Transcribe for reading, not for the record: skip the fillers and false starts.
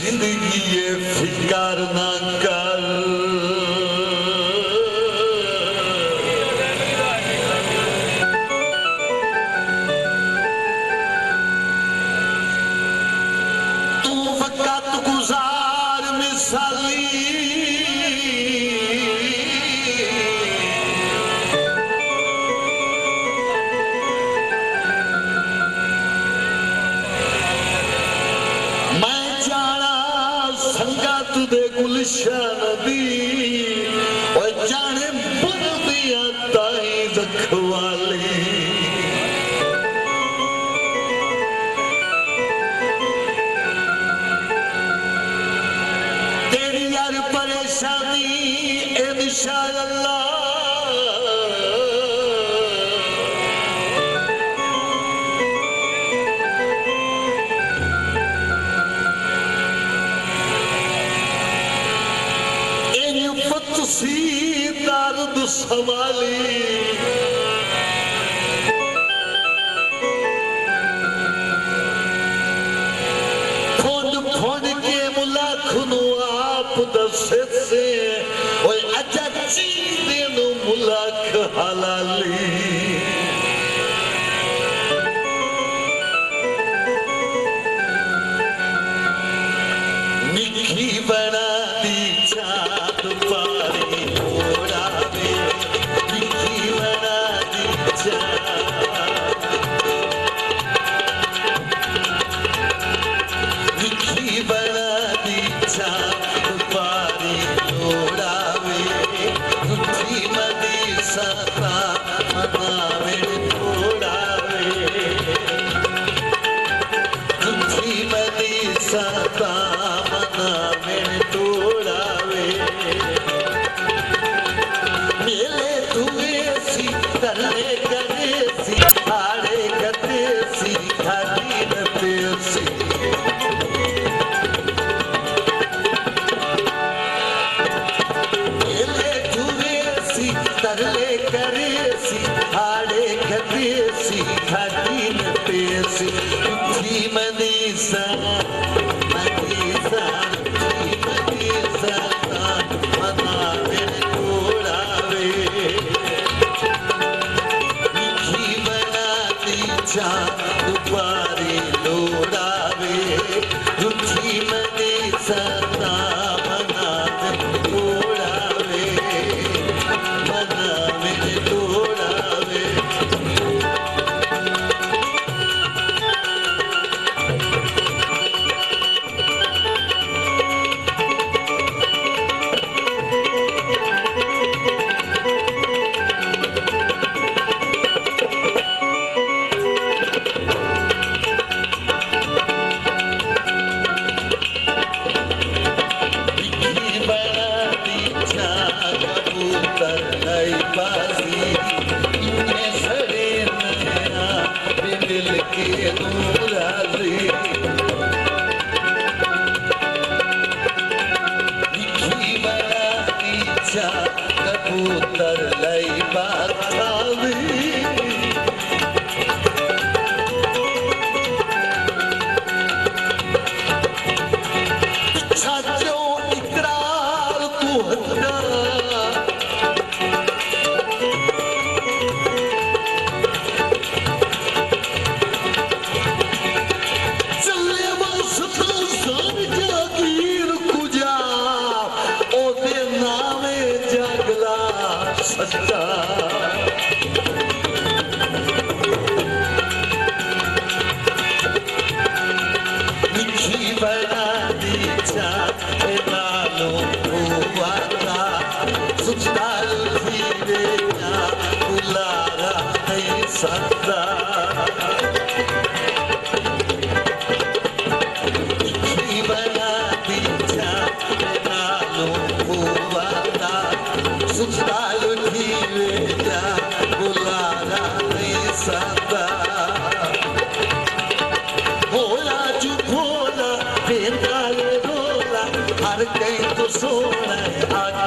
जिंदगी ये फिकर ना कर, तू वक्त गुजार मिसाली, तुदे गुलशन दी और जाने बन दिया ताई रखवाली, तेरी यार परेशानी इंशाअल्लाह दर्द संभाली, फोन फोन के मुलाखनु आप दसे से ओए अच्छा चीज़ नो मुलाक हलाली, निकी बना दी चाँद पारी उड़ावे, निकी बना दी चाँद, निकी बना दी चाँद पारी उड़ावे, निकी मदी सता मनावे उड़ावे, निकी मदी सता मनावे उड़ावे, मेले तुए सी तरले करे सी आड़े गते सी खाली नते सी, मेले तुए सी तरले करे सी आड़े गते सी खाली नते सी, तुझी मनीषा मनीषा मनीषा मनावे उड़ावे, निकी बनाती चाँद पारी लोड़ावे, तुझी मनीषा मनावे उड़ावे, मनावे उड़ावे, कबूतर लई बातावी, सचो इकरार तू हन्ना, चले बस तू सन जागीर कुजा ओदे नामे जगला सच्चा, निकी बना दी चाँद नालो हुआता, सुस्ताल धीरे ना बुलारा नहीं सकता, निकी बना दी चाँद नालो हुआता, सुस्ताल धीरे ना बुलारा नहीं सकता, भोला जू भोला बेंगाल रोला हर कहीं तो सोना है।